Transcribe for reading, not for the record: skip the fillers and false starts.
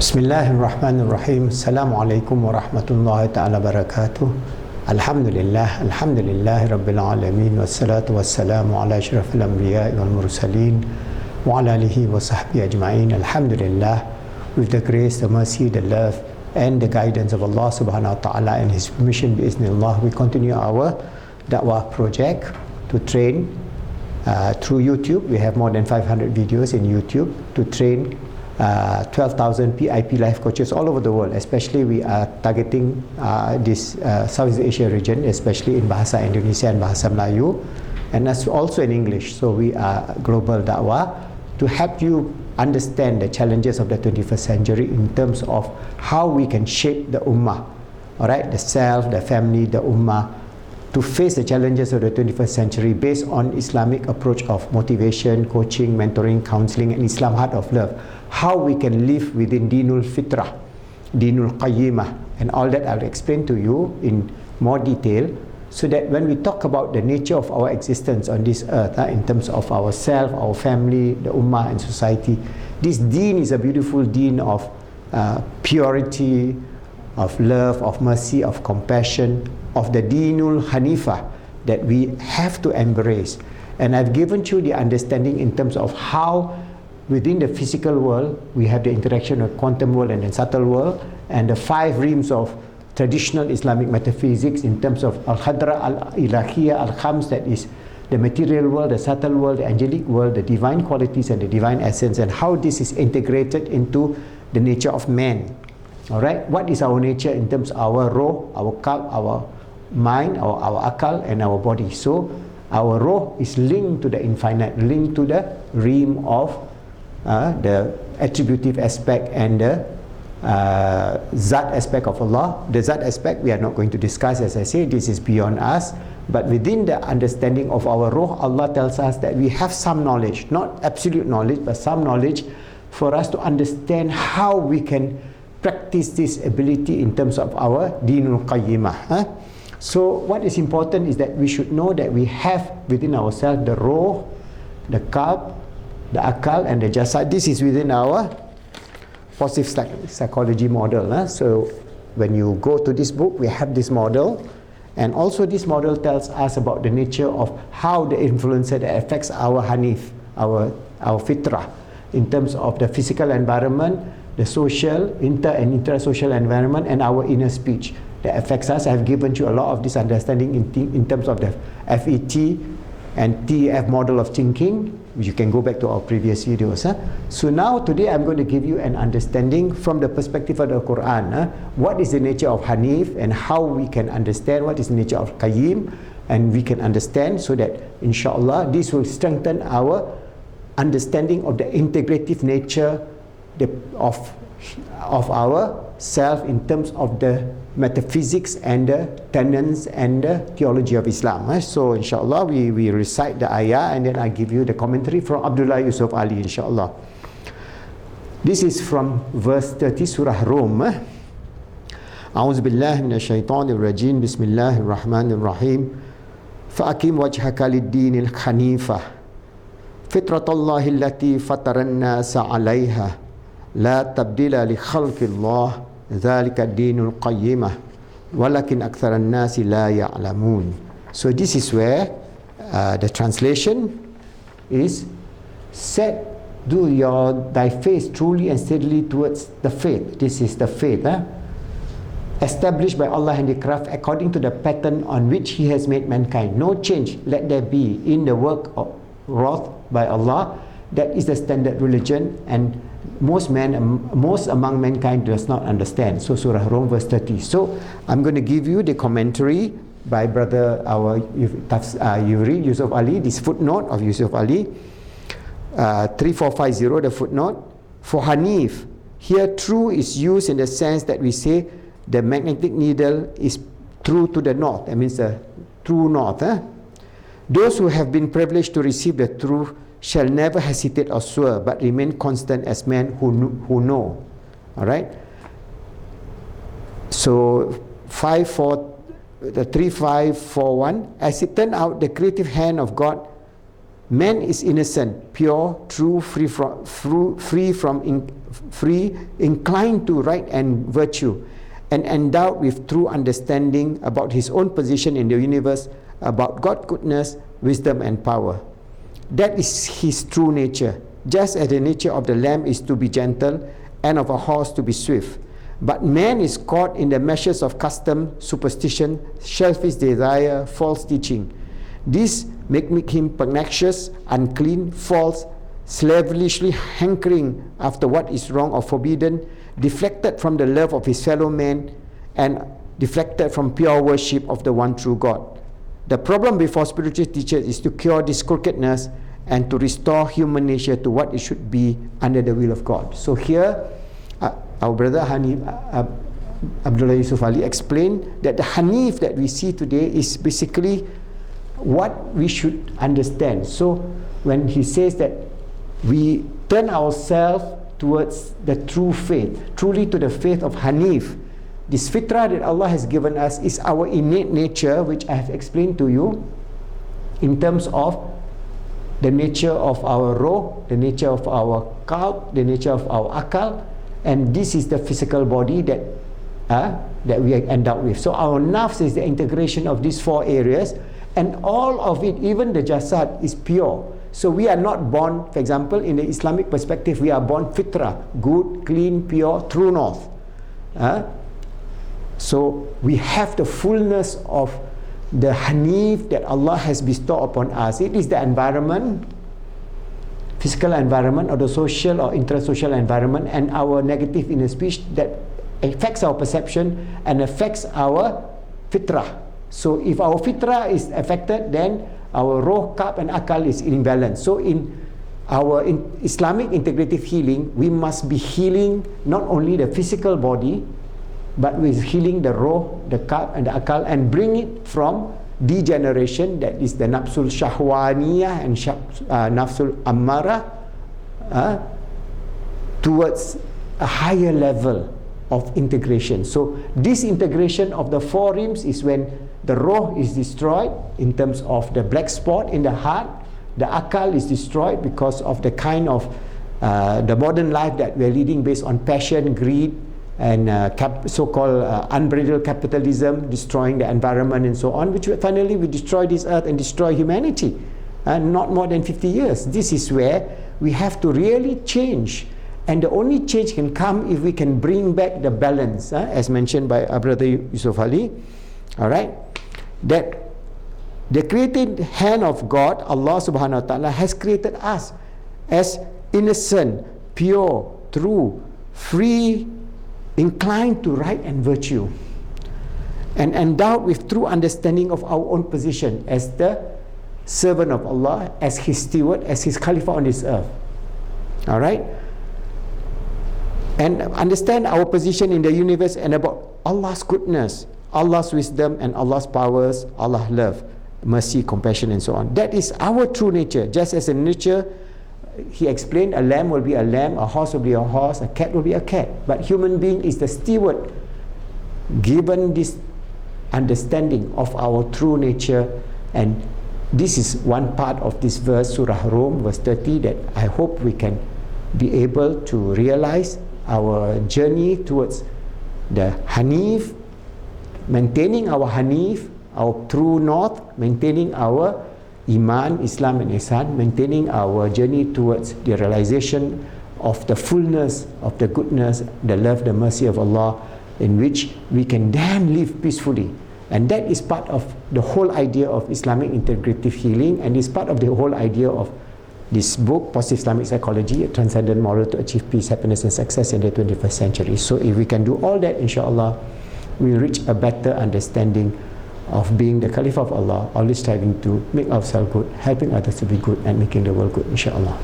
Bismillahirrahmanirrahim. Assalamualaikum warahmatullahi ta'ala barakatuh. Alhamdulillahi rabbil alamin. Wassalatu wassalamu ala asyrafil anbiya'i wal mursalin wa ala alihi wa sahbihi ajma'in. Alhamdulillah, with the grace, the mercy, the love and the guidance of Allah subhanahu wa ta'ala and His permission, bi'ithnillah, we continue our da'wah project to train through YouTube. We have more than 500 videos in YouTube to train 12,000 PIP life coaches all over the world. Especially we are targeting this Southeast Asia region, especially in Bahasa Indonesia and Bahasa Melayu, and that's also in English. So we are global da'wah to help you understand the challenges of the 21st century in terms of how we can shape the ummah, all right, the self, the family, the ummah, to face the challenges of the 21st century based on Islamic approach of motivation, coaching, mentoring, counseling, and Islam heart of love. How we can live within Dinul Fitrah, Dinul Qayyimah, and all that I'll explain to you in more detail, so that when we talk about the nature of our existence on this earth, in terms of ourself, our family, the ummah and society, this deen is a beautiful deen of purity, of love, of mercy, of compassion, of the Dinul Hanifah that we have to embrace. And I've given you the understanding in terms of how within the physical world we have the interaction of quantum world and the subtle world, and the 5 realms of traditional Islamic metaphysics in terms of Al-Khadra, Al-Ilahiyya, Al-Khams, that is the material world, the subtle world, the angelic world, the divine qualities and the divine essence, and how this is integrated into the nature of man. Alright, what is our nature in terms of our roh, our qalb, our mind, our akal and our body? So our roh is linked to the infinite, linked to the realm of the attributive aspect and the Zat aspect of Allah. The Zat aspect we are not going to discuss, as I say, this is beyond us. But within the understanding of our roh, Allah tells us that we have some knowledge, not absolute knowledge, but some knowledge for us to understand how we can practice this ability in terms of our Dinul Qayyimah. So what is important is that we should know that we have within ourselves the roh, the qalb, the akal and the jasad. This is within our positive psychology model. So when you go to this book, we have this model, and also this model tells us about the nature of how the influencer that affects our hanif, our fitrah, in terms of the physical environment, the social, inter and intra-social environment, and our inner speech that affects us. I have given you a lot of this understanding in terms of the FET and TEF model of thinking. You can go back to our previous videos. So now today I'm going to give you an understanding from the perspective of the Quran. What is the nature of Hanif and how we can understand what is the nature of Qayyim, and we can understand, so that inshallah this will strengthen our understanding of the integrative nature of our self in terms of the metaphysics and the tenets and the theology of Islam. So inshallah we recite the ayah, and then I give you the commentary from Abdullah Yusuf Ali, inshallah. This is from verse 30, Surah Rum. A'udzu billahi minash shaitanir rajim. Bismillahir rahmanir rahim. Fa'aqim wajhaka lid-dinil hanifah fitratallahi allati fataran nasa 'alayha la tabdila li khalqillah dzalika dinul qayyimah walakin aktsaran nasi la ya'lamun. So this is where the translation is, set do thy face truly and steadily towards the faith. This is the faith, established by Allah handicraft according to the pattern on which He has made mankind. No change let there be in the work of wrought by Allah. That is the standard religion, and most among mankind does not understand. So Surah Rum verse 30. So I'm going to give you the commentary by brother Yusuf Ali, this footnote of Yusuf Ali, 3450, the footnote. For Hanif, here true is used in the sense that we say the magnetic needle is true to the north. That means the true north. Those who have been privileged to receive the truth shall never hesitate or swerve, but remain constant as men who know. All right. So 3541. As it turned out, the creative hand of God Man is innocent, pure, true, inclined to right and virtue, and endowed with true understanding about his own position in the universe, about God's goodness, wisdom, and power. That is his true nature, just as the nature of the lamb is to be gentle and of a horse to be swift. But man is caught in the meshes of custom, superstition, selfish desire, false teaching. This make him pugnacious, unclean, false, slavishly hankering after what is wrong or forbidden, deflected from the love of his fellow man, and deflected from pure worship of the one true God. The problem before spiritual teachers is to cure this crookedness and to restore human nature to what it should be under the will of God. So here, our brother Hanif Abdullah Yusuf Ali explained that the Hanif that we see today is basically what we should understand. So when he says that we turn ourselves towards the true faith, truly to the faith of Hanif, this fitrah that Allah has given us is our innate nature, which I have explained to you in terms of the nature of our roh, the nature of our qalb, the nature of our akal, and this is the physical body that we are endowed with. So our nafs is the integration of these four areas, and all of it, even the jasad, is pure. So we are not born, for example, in the Islamic perspective, we are born fitrah, good, clean, pure, true north. So we have the fullness of the Hanif that Allah has bestowed upon us. It is the environment, physical environment, or the social or intrasocial environment, and our negative inner speech that affects our perception and affects our fitrah. So if our fitrah is affected, then our roh, qalb, and akal is imbalanced. So in our Islamic integrative healing, we must be healing not only the physical body, but with healing the roh, the qalb, and the akal, and bring it from degeneration, that is the nafsul shahwaniyah and nafsul ammara, towards a higher level of integration. So this integration of the four rims is when the roh is destroyed in terms of the black spot in the heart, the akal is destroyed because of the kind of the modern life that we're leading based on passion, greed, and so-called unbridled capitalism, destroying the environment and so on, which finally will destroy this earth and destroy humanity. Not more than 50 years. This is where we have to really change. And the only change can come if we can bring back the balance, as mentioned by our brother Yusuf Ali. Alright? That the created hand of God, Allah subhanahu wa ta'ala, has created us as innocent, pure, true, free, inclined to right and virtue, and endowed with true understanding of our own position as the servant of Allah, as His steward, as His Khalifa on this earth. Alright? And understand our position in the universe and about Allah's goodness, Allah's wisdom, and Allah's powers, Allah's love, mercy, compassion, and so on. That is our true nature. Just as in nature, he explained, a lamb will be a lamb, a horse will be a horse, a cat will be a cat. But human being is the steward, given this understanding of our true nature. And this is one part of this verse, Surah Rum, verse 30, that I hope we can be able to realize our journey towards the Hanif, maintaining our Hanif, our true north, maintaining our Iman, Islam, and Ihsan, maintaining our journey towards the realization of the fullness of the goodness, the love, the mercy of Allah, in which we can then live peacefully. And that is part of the whole idea of Islamic integrative healing, and is part of the whole idea of this book, Positive Islamic Psychology, a Transcendent Moral to Achieve Peace, Happiness, and Success in the 21st Century. So if we can do all that, inshallah, we'll reach a better understanding of being the Caliph of Allah, always striving to make ourselves good, helping others to be good, and making the world good, inshallah.